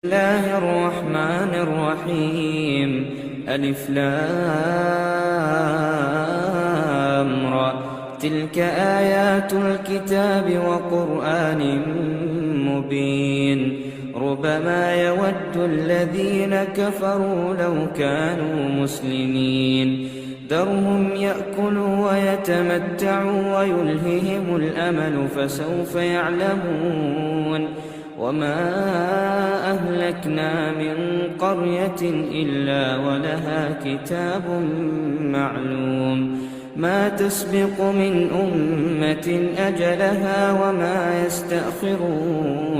الله الرحمن الرحيم ألف لام را تلك آيات الكتاب وقرآن مبين ربما يود الذين كفروا لو كانوا مسلمين ذرهم يأكلوا ويتمتعوا ويلههم الأمل فسوف يعلمون وما أهلكنا من قرية إلا ولها كتاب معلوم ما تسبق من أمة أجلها وما يستأخرون